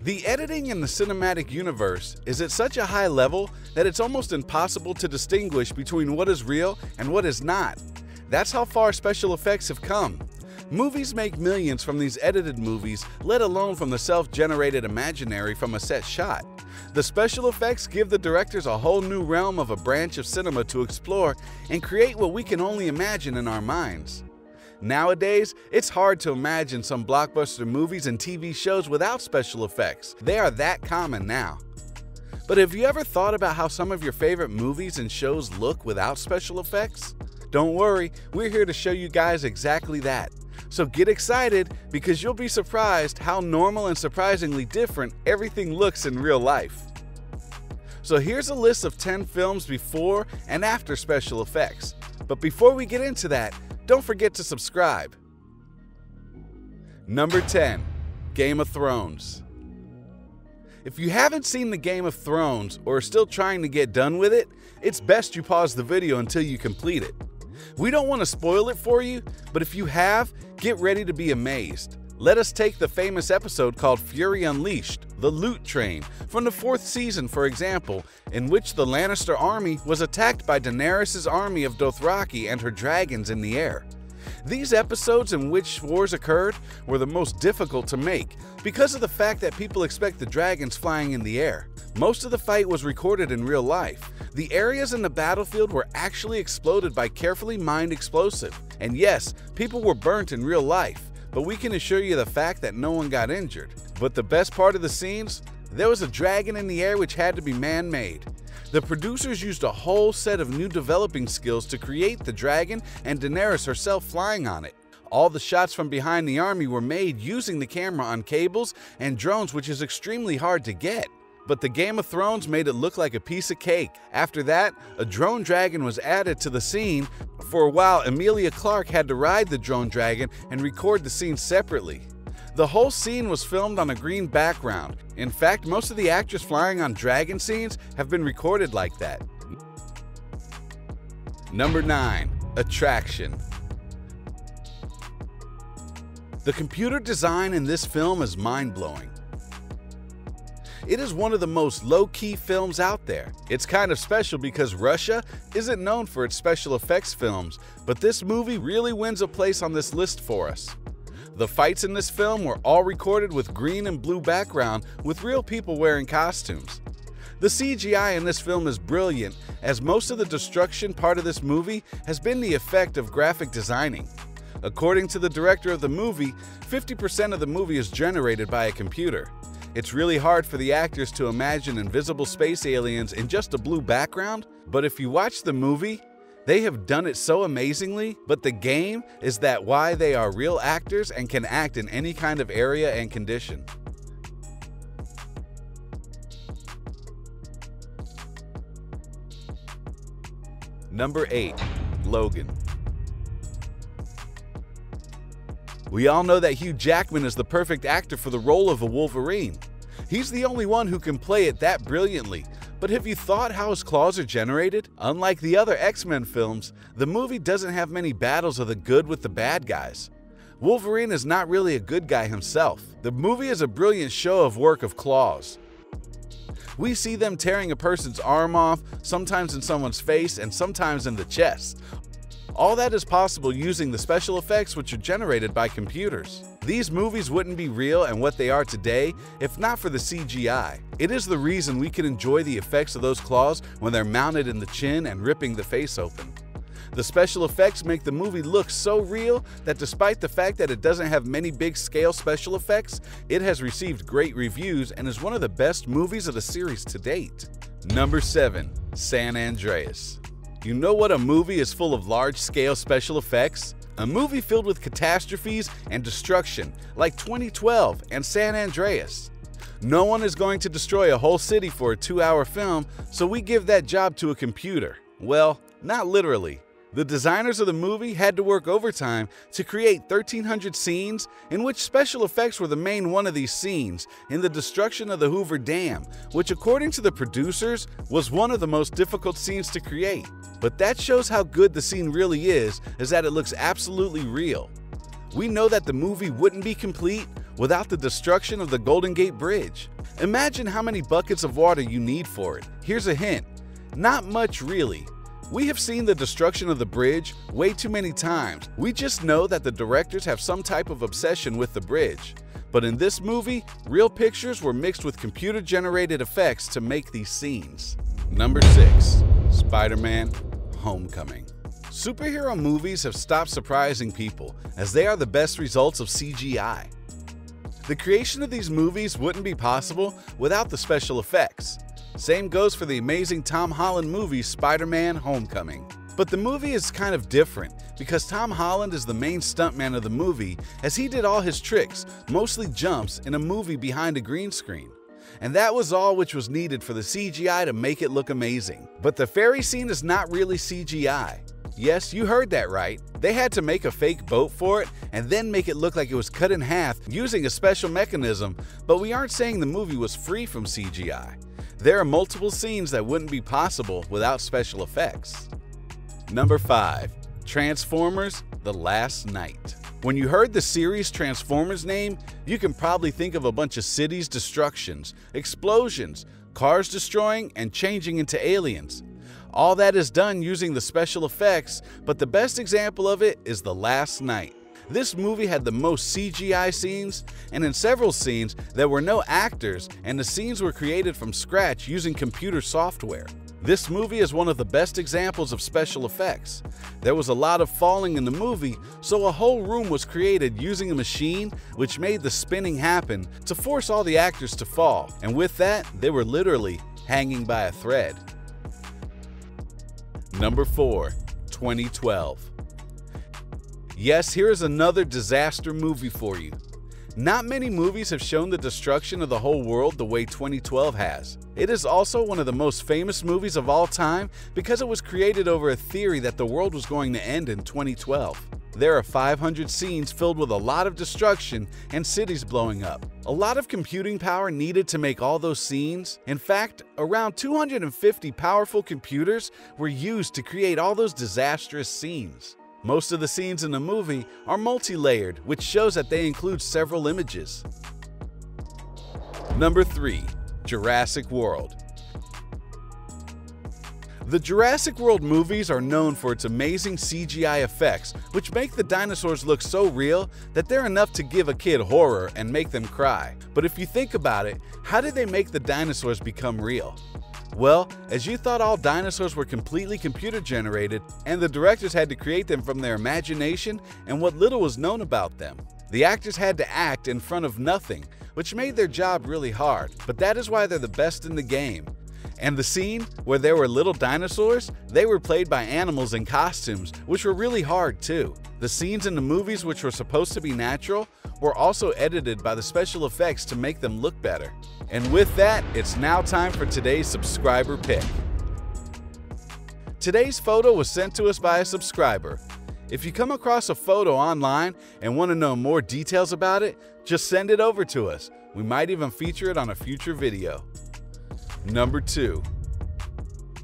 The editing in the cinematic universe is at such a high level that it's almost impossible to distinguish between what is real and what is not. That's how far special effects have come. Movies make millions from these edited movies, let alone from the self-generated imaginary from a set shot. The special effects give the directors a whole new realm of a branch of cinema to explore and create what we can only imagine in our minds. Nowadays, it's hard to imagine some blockbuster movies and TV shows without special effects. They are that common now. But have you ever thought about how some of your favorite movies and shows look without special effects? Don't worry, we're here to show you guys exactly that. So get excited because you'll be surprised how normal and surprisingly different everything looks in real life. So here's a list of 10 films before and after special effects. But before we get into that, don't forget to subscribe. Number 10. Game of Thrones. If you haven't seen the Game of Thrones or are still trying to get done with it, it's best you pause the video until you complete it. We don't want to spoil it for you, but if you have, get ready to be amazed. Let us take the famous episode called Fury Unleashed, the Loot Train, from the 4th season for example, in which the Lannister army was attacked by Daenerys' army of Dothraki and her dragons in the air. These episodes in which wars occurred were the most difficult to make because of the fact that people expect the dragons flying in the air. Most of the fight was recorded in real life. The areas in the battlefield were actually exploded by carefully mined explosive. And yes, people were burnt in real life, but we can assure you the fact that no one got injured. But the best part of the scenes? There was a dragon in the air which had to be man-made. The producers used a whole set of new developing skills to create the dragon and Daenerys herself flying on it. All the shots from behind the army were made using the camera on cables and drones, which is extremely hard to get. But the Game of Thrones made it look like a piece of cake. After that, a drone dragon was added to the scene. For a while, Emilia Clarke had to ride the drone dragon and record the scene separately. The whole scene was filmed on a green background. In fact, most of the actors flying on dragon scenes have been recorded like that. Number 9. Attraction. The computer design in this film is mind-blowing. It is one of the most low-key films out there. It's kind of special because Russia isn't known for its special effects films, but this movie really wins a place on this list for us. The fights in this film were all recorded with green and blue background with real people wearing costumes. The CGI in this film is brilliant, as most of the destruction part of this movie has been the effect of graphic designing. According to the director of the movie, 50% of the movie is generated by a computer. It's really hard for the actors to imagine invisible space aliens in just a blue background, but if you watch the movie, they have done it so amazingly. But the game is that why they are real actors and can act in any kind of area and condition. Number 8. Logan. We all know that Hugh Jackman is the perfect actor for the role of a Wolverine. He's the only one who can play it that brilliantly. But have you thought how his claws are generated? Unlike the other X-Men films, the movie doesn't have many battles of the good with the bad guys. Wolverine is not really a good guy himself. The movie is a brilliant show of work of claws. We see them tearing a person's arm off, sometimes in someone's face and sometimes in the chest. All that is possible using the special effects which are generated by computers. These movies wouldn't be real and what they are today if not for the CGI. It is the reason we can enjoy the effects of those claws when they're mounted in the chin and ripping the face open. The special effects make the movie look so real that despite the fact that it doesn't have many big-scale special effects, it has received great reviews and is one of the best movies of the series to date. Number 7. San Andreas. You know what a movie is full of large-scale special effects? A movie filled with catastrophes and destruction, like 2012 and San Andreas. No one is going to destroy a whole city for a 2-hour film, so we give that job to a computer. Well, not literally. The designers of the movie had to work overtime to create 1,300 scenes in which special effects were the main one of these scenes in the destruction of the Hoover Dam, which according to the producers was one of the most difficult scenes to create. But that shows how good the scene really is that it looks absolutely real. We know that the movie wouldn't be complete without the destruction of the Golden Gate Bridge. Imagine how many buckets of water you need for it. Here's a hint. Not much really. We have seen the destruction of the bridge way too many times. We just know that the directors have some type of obsession with the bridge. But in this movie, real pictures were mixed with computer-generated effects to make these scenes. Number 6. Spider-Man: Homecoming. Superhero movies have stopped surprising people, as they are the best results of CGI. The creation of these movies wouldn't be possible without the special effects. Same goes for the amazing Tom Holland movie Spider-Man: Homecoming. But the movie is kind of different because Tom Holland is the main stuntman of the movie, as he did all his tricks, mostly jumps, in a movie behind a green screen. And that was all which was needed for the CGI to make it look amazing. But the ferry scene is not really CGI. Yes, you heard that right. They had to make a fake boat for it and then make it look like it was cut in half using a special mechanism, but we aren't saying the movie was free from CGI. There are multiple scenes that wouldn't be possible without special effects. Number 5. Transformers: The Last Knight. When you heard the series Transformers name, you can probably think of a bunch of cities' destructions, explosions, cars destroying, and changing into aliens. All that is done using the special effects, but the best example of it is The Last Knight. This movie had the most CGI scenes, and in several scenes there were no actors, and the scenes were created from scratch using computer software. This movie is one of the best examples of special effects. There was a lot of falling in the movie, so a whole room was created using a machine which made the spinning happen to force all the actors to fall, and with that, they were literally hanging by a thread. Number 4. 2012. Yes, here is another disaster movie for you. Not many movies have shown the destruction of the whole world the way 2012 has. It is also one of the most famous movies of all time because it was created over a theory that the world was going to end in 2012. There are 500 scenes filled with a lot of destruction and cities blowing up. A lot of computing power needed to make all those scenes. In fact, around 250 powerful computers were used to create all those disastrous scenes. Most of the scenes in the movie are multi-layered, which shows that they include several images. Number 3. Jurassic World. The Jurassic World movies are known for its amazing CGI effects, which make the dinosaurs look so real that they're enough to give a kid horror and make them cry. But if you think about it, how did they make the dinosaurs become real? Well, as you thought all dinosaurs were completely computer-generated, and the directors had to create them from their imagination and what little was known about them. The actors had to act in front of nothing, which made their job really hard, but that is why they're the best in the game. And the scene where there were little dinosaurs, they were played by animals in costumes, which were really hard too. The scenes in the movies which were supposed to be natural were also edited by the special effects to make them look better. And with that, it's now time for today's subscriber pick. Today's photo was sent to us by a subscriber. If you come across a photo online and want to know more details about it, just send it over to us. We might even feature it on a future video. Number 2.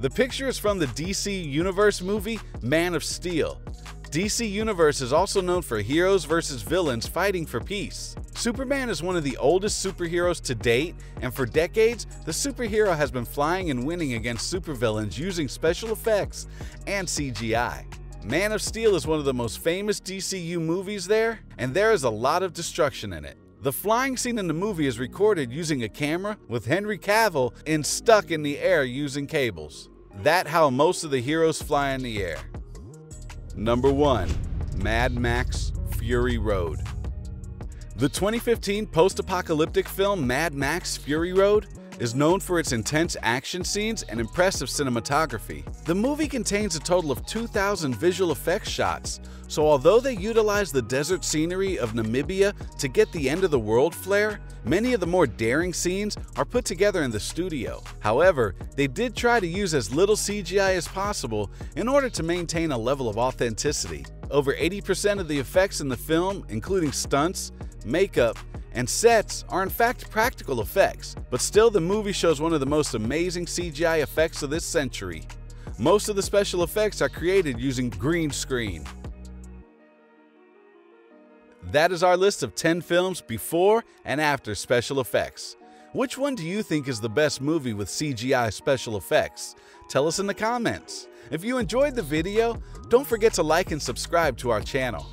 The picture is from the DC Universe movie Man of Steel. DC Universe is also known for heroes versus villains fighting for peace. Superman is one of the oldest superheroes to date, and for decades, the superhero has been flying and winning against supervillains using special effects and CGI. Man of Steel is one of the most famous DCU movies there, and there is a lot of destruction in it. The flying scene in the movie is recorded using a camera with Henry Cavill stuck in the air using cables. That's how most of the heroes fly in the air. Number 1. Mad Max: Fury Road. The 2015 post-apocalyptic film Mad Max: Fury Road is known for its intense action scenes and impressive cinematography. The movie contains a total of 2,000 visual effects shots, so although they utilize the desert scenery of Namibia to get the end-of-the-world flair, many of the more daring scenes are put together in the studio. However, they did try to use as little CGI as possible in order to maintain a level of authenticity. Over 80% of the effects in the film, including stunts, makeup, and sets, are in fact practical effects, but still the movie shows one of the most amazing CGI effects of this century. Most of the special effects are created using green screen. That is our list of 10 films before and after special effects. Which one do you think is the best movie with CGI special effects? Tell us in the comments. If you enjoyed the video, don't forget to like and subscribe to our channel.